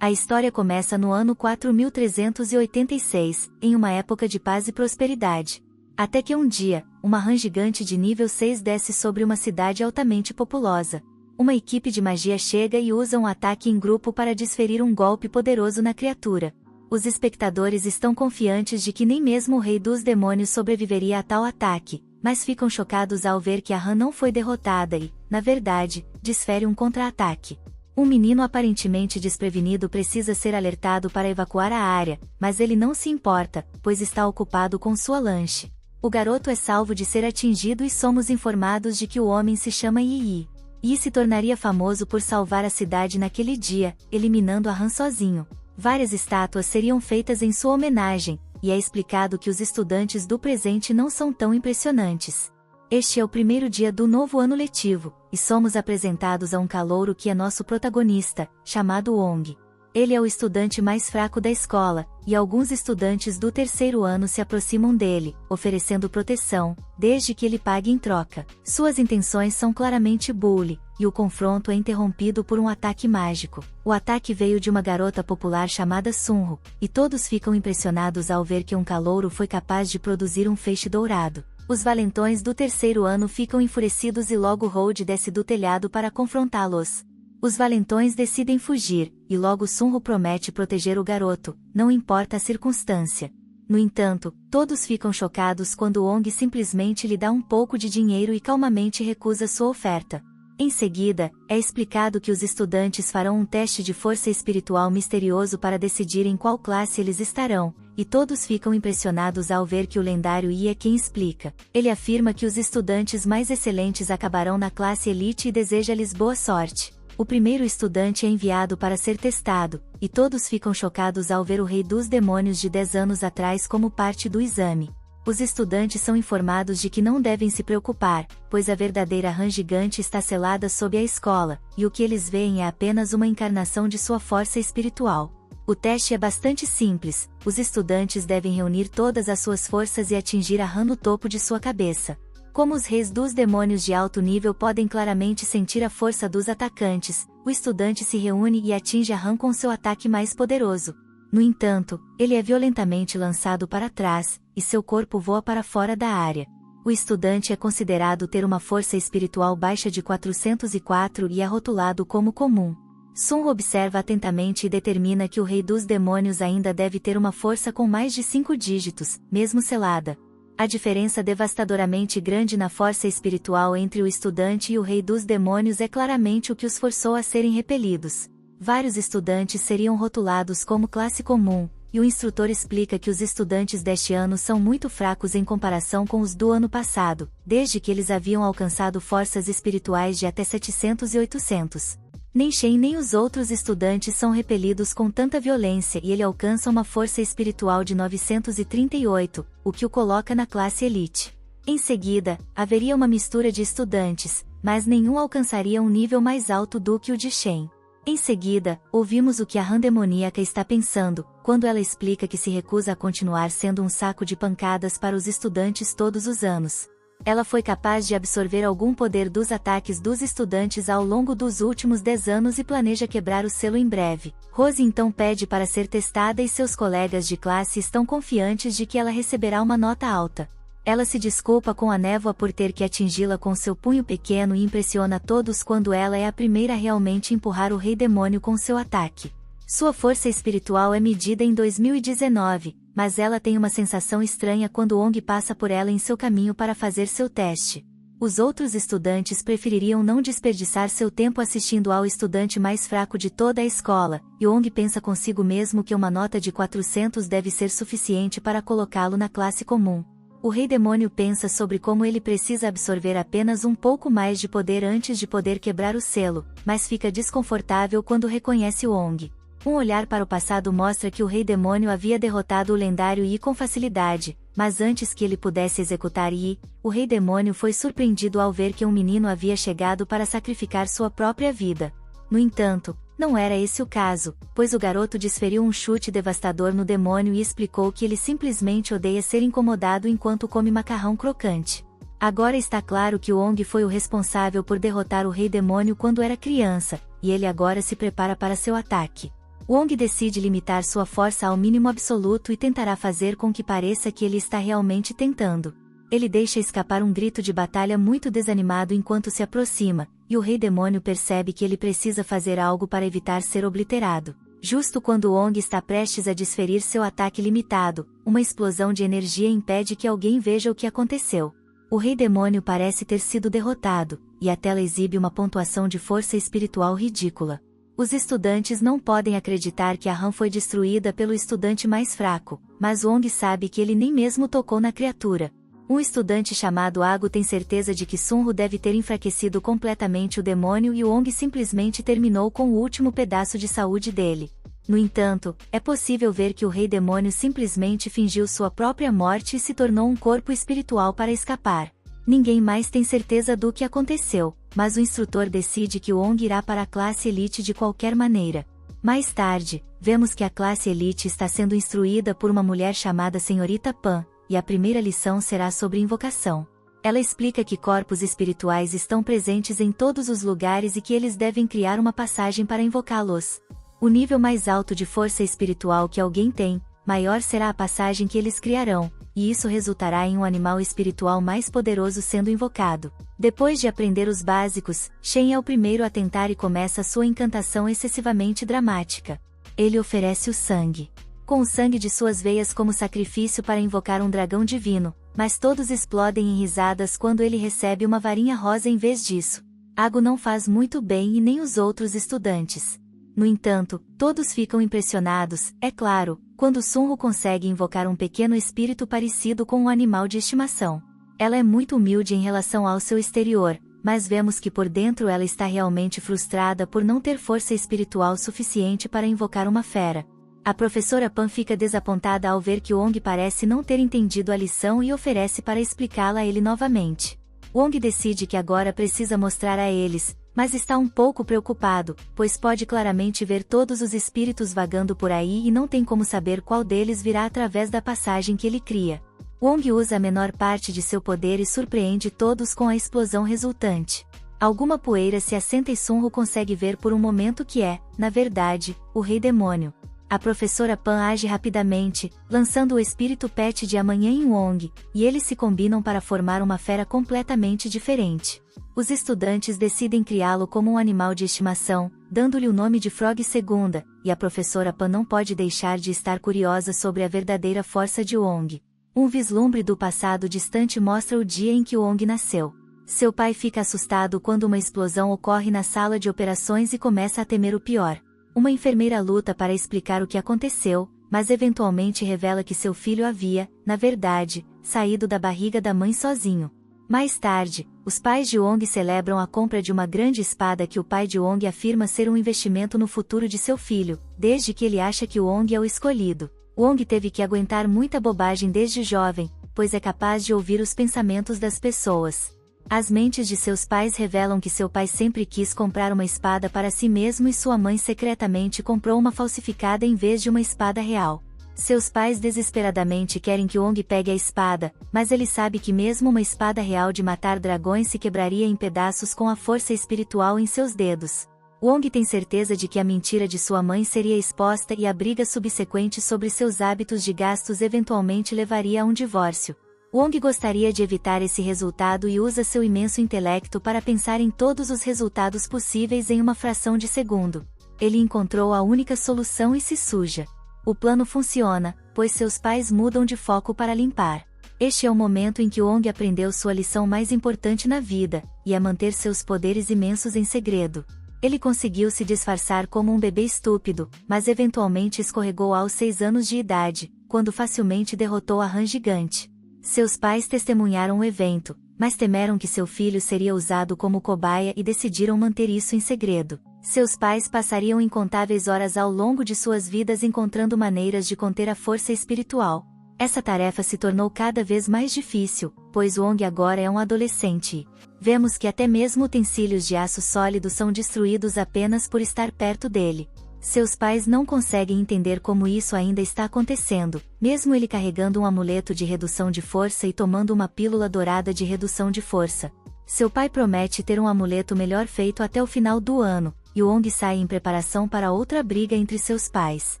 A história começa no ano 4386, em uma época de paz e prosperidade. Até que um dia, uma rã gigante de nível 6 desce sobre uma cidade altamente populosa. Uma equipe de magia chega e usa um ataque em grupo para desferir um golpe poderoso na criatura. Os espectadores estão confiantes de que nem mesmo o rei dos demônios sobreviveria a tal ataque, mas ficam chocados ao ver que a rã não foi derrotada e, na verdade, desfere um contra-ataque. Um menino aparentemente desprevenido precisa ser alertado para evacuar a área, mas ele não se importa, pois está ocupado com sua lanche. O garoto é salvo de ser atingido e somos informados de que o homem se chama Yi. Yi se tornaria famoso por salvar a cidade naquele dia, eliminando a rã sozinho. Várias estátuas seriam feitas em sua homenagem, e é explicado que os estudantes do presente não são tão impressionantes. Este é o primeiro dia do novo ano letivo, e somos apresentados a um calouro que é nosso protagonista, chamado Wong. Ele é o estudante mais fraco da escola, e alguns estudantes do terceiro ano se aproximam dele, oferecendo proteção, desde que ele pague em troca. Suas intenções são claramente bully, e o confronto é interrompido por um ataque mágico. O ataque veio de uma garota popular chamada Sunro, e todos ficam impressionados ao ver que um calouro foi capaz de produzir um feixe dourado. Os valentões do terceiro ano ficam enfurecidos e logo Road desce do telhado para confrontá-los. Os valentões decidem fugir, e logo Sunro promete proteger o garoto, não importa a circunstância. No entanto, todos ficam chocados quando Wong simplesmente lhe dá um pouco de dinheiro e calmamente recusa sua oferta. Em seguida, é explicado que os estudantes farão um teste de força espiritual misterioso para decidir em qual classe eles estarão, e todos ficam impressionados ao ver que o lendário Yi é quem explica. Ele afirma que os estudantes mais excelentes acabarão na classe elite e deseja-lhes boa sorte. O primeiro estudante é enviado para ser testado, e todos ficam chocados ao ver o rei dos demônios de 10 anos atrás como parte do exame. Os estudantes são informados de que não devem se preocupar, pois a verdadeira rã gigante está selada sob a escola, e o que eles veem é apenas uma encarnação de sua força espiritual. O teste é bastante simples, os estudantes devem reunir todas as suas forças e atingir a rã no topo de sua cabeça. Como os reis dos demônios de alto nível podem claramente sentir a força dos atacantes, o estudante se reúne e atinge a rã com seu ataque mais poderoso. No entanto, ele é violentamente lançado para trás, e seu corpo voa para fora da área. O estudante é considerado ter uma força espiritual baixa de 404 e é rotulado como comum. Sun observa atentamente e determina que o rei dos demônios ainda deve ter uma força com mais de 5 dígitos, mesmo selada. A diferença devastadoramente grande na força espiritual entre o estudante e o rei dos demônios é claramente o que os forçou a serem repelidos. Vários estudantes seriam rotulados como classe comum, e o instrutor explica que os estudantes deste ano são muito fracos em comparação com os do ano passado, desde que eles haviam alcançado forças espirituais de até 700 e 800. Nem Shen nem os outros estudantes são repelidos com tanta violência e ele alcança uma força espiritual de 938, o que o coloca na classe elite. Em seguida, haveria uma mistura de estudantes, mas nenhum alcançaria um nível mais alto do que o de Shen. Em seguida, ouvimos o que a rã demoníaca está pensando, quando ela explica que se recusa a continuar sendo um saco de pancadas para os estudantes todos os anos. Ela foi capaz de absorver algum poder dos ataques dos estudantes ao longo dos últimos 10 anos e planeja quebrar o selo em breve. Rose então pede para ser testada e seus colegas de classe estão confiantes de que ela receberá uma nota alta. Ela se desculpa com a névoa por ter que atingi-la com seu punho pequeno e impressiona todos quando ela é a primeira a realmente empurrar o rei demônio com seu ataque. Sua força espiritual é medida em 2019, mas ela tem uma sensação estranha quando Wong passa por ela em seu caminho para fazer seu teste. Os outros estudantes prefeririam não desperdiçar seu tempo assistindo ao estudante mais fraco de toda a escola, e Wong pensa consigo mesmo que uma nota de 400 deve ser suficiente para colocá-lo na classe comum. O rei demônio pensa sobre como ele precisa absorver apenas um pouco mais de poder antes de poder quebrar o selo, mas fica desconfortável quando reconhece Wong. Um olhar para o passado mostra que o rei demônio havia derrotado o lendário Yi com facilidade, mas antes que ele pudesse executar Yi, o rei demônio foi surpreendido ao ver que um menino havia chegado para sacrificar sua própria vida. No entanto, não era esse o caso, pois o garoto desferiu um chute devastador no demônio e explicou que ele simplesmente odeia ser incomodado enquanto come macarrão crocante. Agora está claro que Wong foi o responsável por derrotar o rei demônio quando era criança, e ele agora se prepara para seu ataque. Wong decide limitar sua força ao mínimo absoluto e tentará fazer com que pareça que ele está realmente tentando. Ele deixa escapar um grito de batalha muito desanimado enquanto se aproxima, e o Rei Demônio percebe que ele precisa fazer algo para evitar ser obliterado. Justo quando Wong está prestes a desferir seu ataque limitado, uma explosão de energia impede que alguém veja o que aconteceu. O Rei Demônio parece ter sido derrotado, e a tela exibe uma pontuação de força espiritual ridícula. Os estudantes não podem acreditar que a RAM foi destruída pelo estudante mais fraco, mas Wong sabe que ele nem mesmo tocou na criatura. Um estudante chamado Ago tem certeza de que Sunro deve ter enfraquecido completamente o demônio e Wong simplesmente terminou com o último pedaço de saúde dele. No entanto, é possível ver que o Rei Demônio simplesmente fingiu sua própria morte e se tornou um corpo espiritual para escapar. Ninguém mais tem certeza do que aconteceu, mas o instrutor decide que Wong irá para a classe Elite de qualquer maneira. Mais tarde, vemos que a classe Elite está sendo instruída por uma mulher chamada Senhorita Pan, e a primeira lição será sobre invocação. Ela explica que corpos espirituais estão presentes em todos os lugares e que eles devem criar uma passagem para invocá-los. O nível mais alto de força espiritual que alguém tem, maior será a passagem que eles criarão, e isso resultará em um animal espiritual mais poderoso sendo invocado. Depois de aprender os básicos, Shen é o primeiro a tentar e começa sua encantação excessivamente dramática. Ele oferece o sangue. Com o sangue de suas veias como sacrifício para invocar um dragão divino, mas todos explodem em risadas quando ele recebe uma varinha rosa em vez disso. Ago não faz muito bem e nem os outros estudantes. No entanto, todos ficam impressionados, é claro, quando Sunro consegue invocar um pequeno espírito parecido com um animal de estimação. Ela é muito humilde em relação ao seu exterior, mas vemos que por dentro ela está realmente frustrada por não ter força espiritual suficiente para invocar uma fera. A professora Pan fica desapontada ao ver que Wong parece não ter entendido a lição e oferece para explicá-la a ele novamente. Wong decide que agora precisa mostrar a eles, mas está um pouco preocupado, pois pode claramente ver todos os espíritos vagando por aí e não tem como saber qual deles virá através da passagem que ele cria. Wong usa a menor parte de seu poder e surpreende todos com a explosão resultante. Alguma poeira se assenta e Sunro consegue ver por um momento que é, na verdade, o Rei Demônio. A professora Pan age rapidamente, lançando o espírito Pet de amanhã em Wong, e eles se combinam para formar uma fera completamente diferente. Os estudantes decidem criá-lo como um animal de estimação, dando-lhe o nome de Frog II, e a professora Pan não pode deixar de estar curiosa sobre a verdadeira força de Wong. Um vislumbre do passado distante mostra o dia em que Wong nasceu. Seu pai fica assustado quando uma explosão ocorre na sala de operações e começa a temer o pior. Uma enfermeira luta para explicar o que aconteceu, mas eventualmente revela que seu filho havia, na verdade, saído da barriga da mãe sozinho. Mais tarde, os pais de Wong celebram a compra de uma grande espada que o pai de Wong afirma ser um investimento no futuro de seu filho, desde que ele acha que Wong é o escolhido. Wong teve que aguentar muita bobagem desde jovem, pois é capaz de ouvir os pensamentos das pessoas. As mentes de seus pais revelam que seu pai sempre quis comprar uma espada para si mesmo e sua mãe secretamente comprou uma falsificada em vez de uma espada real. Seus pais desesperadamente querem que Wong pegue a espada, mas ele sabe que mesmo uma espada real de matar dragões se quebraria em pedaços com a força espiritual em seus dedos. Wong tem certeza de que a mentira de sua mãe seria exposta e a briga subsequente sobre seus hábitos de gastos eventualmente levaria a um divórcio. Wong gostaria de evitar esse resultado e usa seu imenso intelecto para pensar em todos os resultados possíveis em uma fração de segundo. Ele encontrou a única solução e se suja. O plano funciona, pois seus pais mudam de foco para limpar. Este é o momento em que Wong aprendeu sua lição mais importante na vida, e a manter seus poderes imensos em segredo. Ele conseguiu se disfarçar como um bebê estúpido, mas eventualmente escorregou aos 6 anos de idade, quando facilmente derrotou a rã gigante. Seus pais testemunharam o evento, mas temeram que seu filho seria usado como cobaia e decidiram manter isso em segredo. Seus pais passariam incontáveis horas ao longo de suas vidas encontrando maneiras de conter a força espiritual. Essa tarefa se tornou cada vez mais difícil, pois Wong agora é um adolescente. Vemos que até mesmo utensílios de aço sólido são destruídos apenas por estar perto dele. Seus pais não conseguem entender como isso ainda está acontecendo, mesmo ele carregando um amuleto de redução de força e tomando uma pílula dourada de redução de força. Seu pai promete ter um amuleto melhor feito até o final do ano, e Wong sai em preparação para outra briga entre seus pais.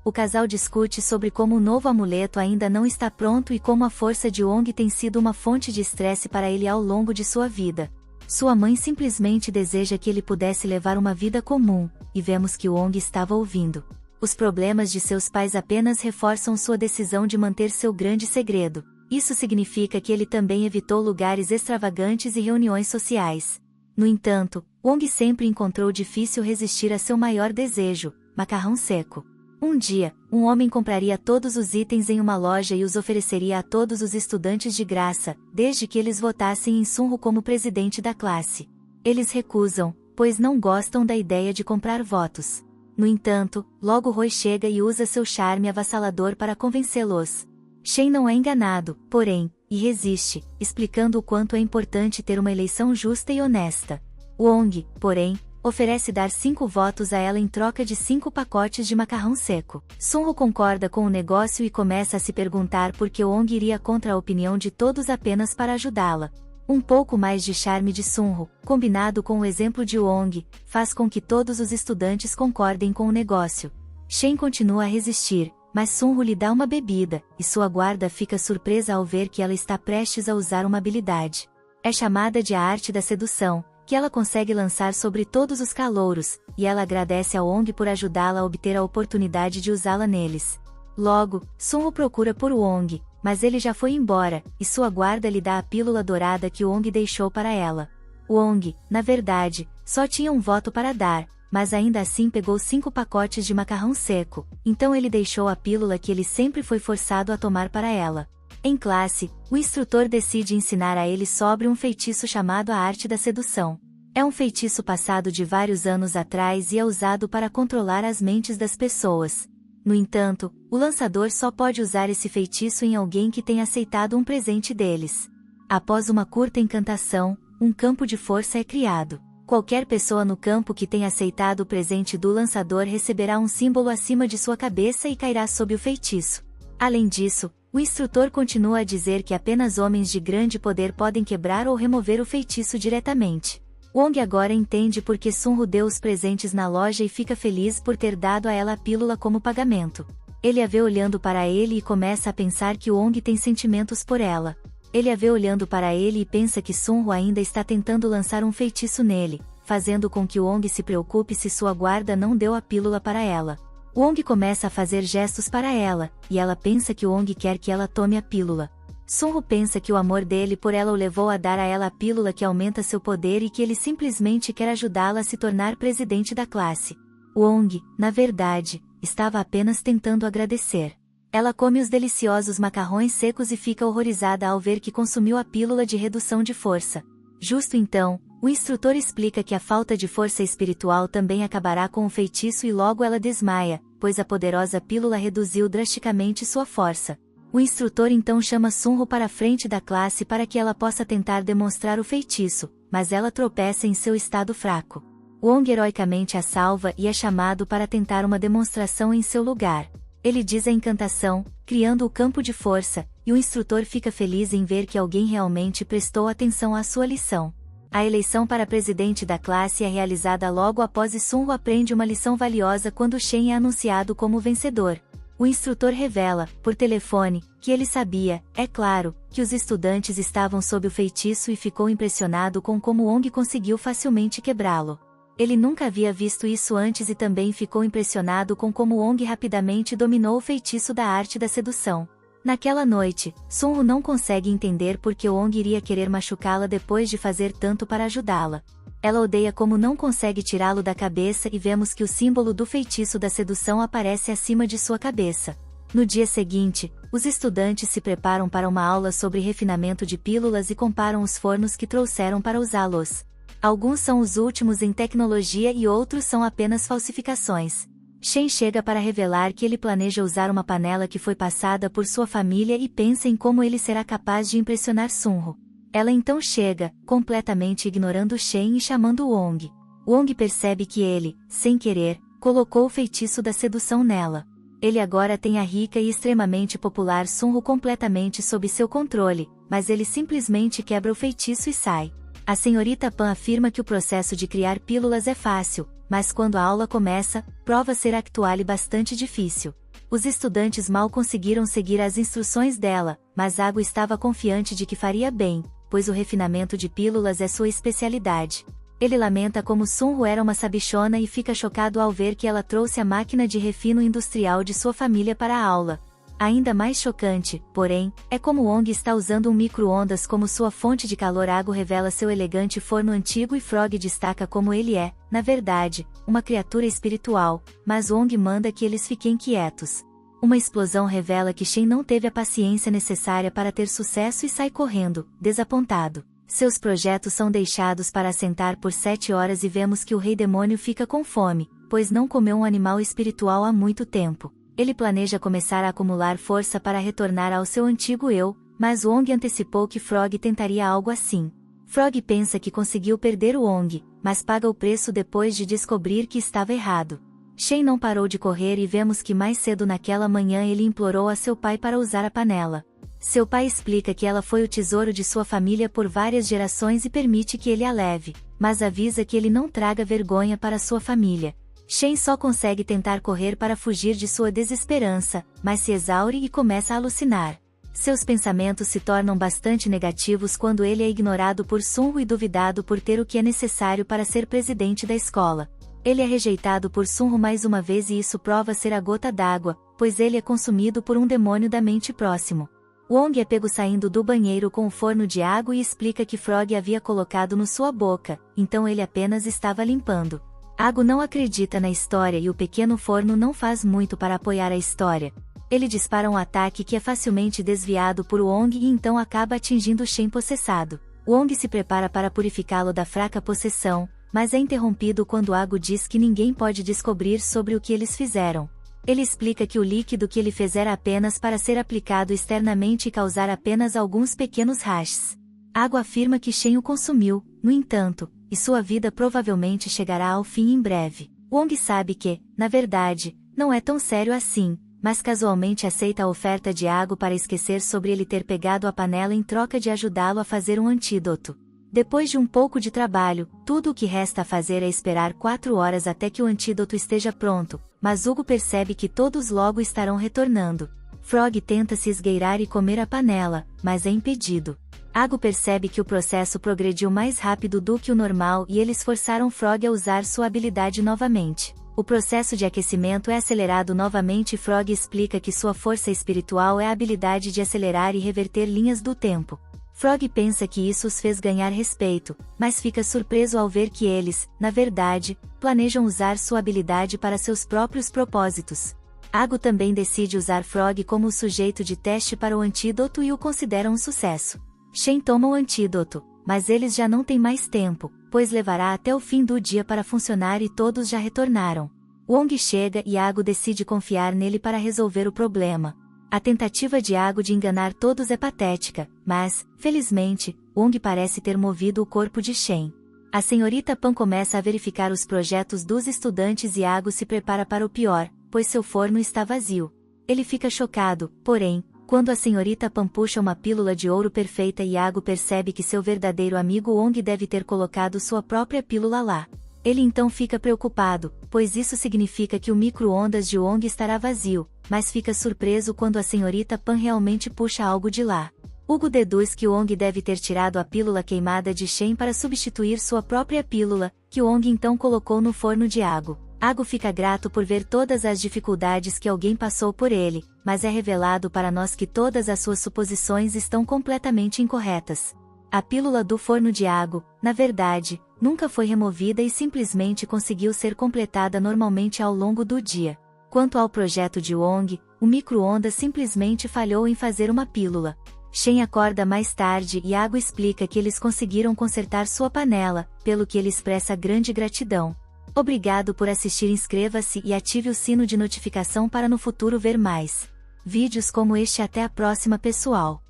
O casal discute sobre como o novo amuleto ainda não está pronto e como a força de Wong tem sido uma fonte de estresse para ele ao longo de sua vida. Sua mãe simplesmente deseja que ele pudesse levar uma vida comum, e vemos que Wong estava ouvindo. Os problemas de seus pais apenas reforçam sua decisão de manter seu grande segredo. Isso significa que ele também evitou lugares extravagantes e reuniões sociais. No entanto, Wong sempre encontrou difícil resistir a seu maior desejo, macarrão seco. Um dia, um homem compraria todos os itens em uma loja e os ofereceria a todos os estudantes de graça, desde que eles votassem em Sunho como presidente da classe. Eles recusam, pois não gostam da ideia de comprar votos. No entanto, logo Roy chega e usa seu charme avassalador para convencê-los. Shen não é enganado, porém, e resiste, explicando o quanto é importante ter uma eleição justa e honesta. Wong, porém, oferece dar 5 votos a ela em troca de 5 pacotes de macarrão seco. Sunho concorda com o negócio e começa a se perguntar por que Wong iria contra a opinião de todos apenas para ajudá-la. Um pouco mais de charme de Sunho, combinado com o exemplo de Wong, faz com que todos os estudantes concordem com o negócio. Shen continua a resistir, mas Sunho lhe dá uma bebida, e sua guarda fica surpresa ao ver que ela está prestes a usar uma habilidade. É chamada de a arte da sedução, que ela consegue lançar sobre todos os calouros, e ela agradece a Wong por ajudá-la a obter a oportunidade de usá-la neles. Logo, Sunho procura por Wong, mas ele já foi embora, e sua guarda lhe dá a pílula dourada que Wong deixou para ela. Wong, na verdade, só tinha um voto para dar, mas ainda assim pegou 5 pacotes de macarrão seco, então ele deixou a pílula que ele sempre foi forçado a tomar para ela. Em classe, o instrutor decide ensinar a ele sobre um feitiço chamado a arte da sedução. É um feitiço passado de vários anos atrás e é usado para controlar as mentes das pessoas. No entanto, o lançador só pode usar esse feitiço em alguém que tenha aceitado um presente deles. Após uma curta encantação, um campo de força é criado. Qualquer pessoa no campo que tenha aceitado o presente do lançador receberá um símbolo acima de sua cabeça e cairá sob o feitiço. Além disso, o instrutor continua a dizer que apenas homens de grande poder podem quebrar ou remover o feitiço diretamente. Wong agora entende por que Sunho deu os presentes na loja e fica feliz por ter dado a ela a pílula como pagamento. Ele a vê olhando para ele e começa a pensar que Wong tem sentimentos por ela. Ele a vê olhando para ele e pensa que Sunho ainda está tentando lançar um feitiço nele, fazendo com que Wong se preocupe se sua guarda não deu a pílula para ela. Wong começa a fazer gestos para ela, e ela pensa que Wong quer que ela tome a pílula. Sunho pensa que o amor dele por ela o levou a dar a ela a pílula que aumenta seu poder e que ele simplesmente quer ajudá-la a se tornar presidente da classe. Wong, na verdade, estava apenas tentando agradecer. Ela come os deliciosos macarrões secos e fica horrorizada ao ver que consumiu a pílula de redução de força. Justo então, o instrutor explica que a falta de força espiritual também acabará com o feitiço e logo ela desmaia, pois a poderosa pílula reduziu drasticamente sua força. O instrutor então chama Sunho para a frente da classe para que ela possa tentar demonstrar o feitiço, mas ela tropeça em seu estado fraco. Wong heroicamente a salva e é chamado para tentar uma demonstração em seu lugar. Ele diz a encantação, criando o campo de força, e o instrutor fica feliz em ver que alguém realmente prestou atenção à sua lição. A eleição para presidente da classe é realizada logo após e Sunho aprende uma lição valiosa quando Shen é anunciado como vencedor. O instrutor revela, por telefone, que ele sabia, é claro, que os estudantes estavam sob o feitiço e ficou impressionado com como Wong conseguiu facilmente quebrá-lo. Ele nunca havia visto isso antes e também ficou impressionado com como Wong rapidamente dominou o feitiço da arte da sedução. Naquela noite, Sunho não consegue entender por que Wong iria querer machucá-la depois de fazer tanto para ajudá-la. Ela odeia como não consegue tirá-lo da cabeça e vemos que o símbolo do feitiço da sedução aparece acima de sua cabeça. No dia seguinte, os estudantes se preparam para uma aula sobre refinamento de pílulas e comparam os fornos que trouxeram para usá-los. Alguns são os últimos em tecnologia e outros são apenas falsificações. Shen chega para revelar que ele planeja usar uma panela que foi passada por sua família e pensa em como ele será capaz de impressionar Sunho. Ela então chega, completamente ignorando Shen e chamando Wong. Wong percebe que ele, sem querer, colocou o feitiço da sedução nela. Ele agora tem a rica e extremamente popular Sunho completamente sob seu controle, mas ele simplesmente quebra o feitiço e sai. A senhorita Pan afirma que o processo de criar pílulas é fácil, mas quando a aula começa, prova ser actual e bastante difícil. Os estudantes mal conseguiram seguir as instruções dela, mas Ago estava confiante de que faria bem, pois o refinamento de pílulas é sua especialidade. Ele lamenta como Sunho era uma sabichona e fica chocado ao ver que ela trouxe a máquina de refino industrial de sua família para a aula. Ainda mais chocante, porém, é como Wong está usando um micro-ondas como sua fonte de calor. Ago revela seu elegante forno antigo e Frog destaca como ele é, na verdade, uma criatura espiritual, mas Wong manda que eles fiquem quietos. Uma explosão revela que Shen não teve a paciência necessária para ter sucesso e sai correndo, desapontado. Seus projetos são deixados para assentar por 7 horas e vemos que o Rei Demônio fica com fome, pois não comeu um animal espiritual há muito tempo. Ele planeja começar a acumular força para retornar ao seu antigo eu, mas Wong antecipou que Frog tentaria algo assim. Frog pensa que conseguiu perder o Wong, mas paga o preço depois de descobrir que estava errado. Shen não parou de correr e vemos que mais cedo naquela manhã ele implorou a seu pai para usar a panela. Seu pai explica que ela foi o tesouro de sua família por várias gerações e permite que ele a leve, mas avisa que ele não traga vergonha para sua família. Shen só consegue tentar correr para fugir de sua desesperança, mas se exaure e começa a alucinar. Seus pensamentos se tornam bastante negativos quando ele é ignorado por Sunho e duvidado por ter o que é necessário para ser presidente da escola. Ele é rejeitado por Sunho mais uma vez e isso prova ser a gota d'água, pois ele é consumido por um demônio da mente próximo. Wong é pego saindo do banheiro com um forno de água e explica que Frog havia colocado no sua boca, então ele apenas estava limpando. Ago não acredita na história e o pequeno forno não faz muito para apoiar a história. Ele dispara um ataque que é facilmente desviado por Wong e então acaba atingindo Shen possessado. Wong se prepara para purificá-lo da fraca possessão, mas é interrompido quando Ago diz que ninguém pode descobrir sobre o que eles fizeram. Ele explica que o líquido que ele fez era apenas para ser aplicado externamente e causar apenas alguns pequenos rachos. Ago afirma que Shen o consumiu, no entanto, e sua vida provavelmente chegará ao fim em breve. Wong sabe que, na verdade, não é tão sério assim, mas casualmente aceita a oferta de Ago para esquecer sobre ele ter pegado a panela em troca de ajudá-lo a fazer um antídoto. Depois de um pouco de trabalho, tudo o que resta a fazer é esperar 4 horas até que o antídoto esteja pronto, mas Hugo percebe que todos logo estarão retornando. Frog tenta se esgueirar e comer a panela, mas é impedido. Ago percebe que o processo progrediu mais rápido do que o normal e eles forçaram Frog a usar sua habilidade novamente. O processo de aquecimento é acelerado novamente e Frog explica que sua força espiritual é a habilidade de acelerar e reverter linhas do tempo. Frog pensa que isso os fez ganhar respeito, mas fica surpreso ao ver que eles, na verdade, planejam usar sua habilidade para seus próprios propósitos. Ago também decide usar Frog como o sujeito de teste para o antídoto e o considera um sucesso. Shen toma o antídoto, mas eles já não têm mais tempo, pois levará até o fim do dia para funcionar e todos já retornaram. Wong chega e Ago decide confiar nele para resolver o problema. A tentativa de Ago de enganar todos é patética, mas, felizmente, Wong parece ter movido o corpo de Shen. A senhorita Pan começa a verificar os projetos dos estudantes e Ago se prepara para o pior, pois seu forno está vazio. Ele fica chocado, porém, quando a senhorita Pan puxa uma pílula de ouro perfeita e Ago percebe que seu verdadeiro amigo Wong deve ter colocado sua própria pílula lá. Ele então fica preocupado, pois isso significa que o micro-ondas de Wong estará vazio, mas fica surpreso quando a senhorita Pan realmente puxa algo de lá. Hugo deduz que Wong deve ter tirado a pílula queimada de Shen para substituir sua própria pílula, que Wong então colocou no forno de Ago. Ago fica grato por ver todas as dificuldades que alguém passou por ele, mas é revelado para nós que todas as suas suposições estão completamente incorretas. A pílula do forno de Ago, na verdade, nunca foi removida e simplesmente conseguiu ser completada normalmente ao longo do dia. Quanto ao projeto de Wong, o micro-ondas simplesmente falhou em fazer uma pílula. Shen acorda mais tarde e Ago explica que eles conseguiram consertar sua panela, pelo que ele expressa grande gratidão. Obrigado por assistir, inscreva-se e ative o sino de notificação para no futuro ver mais vídeos como este. Até a próxima, pessoal!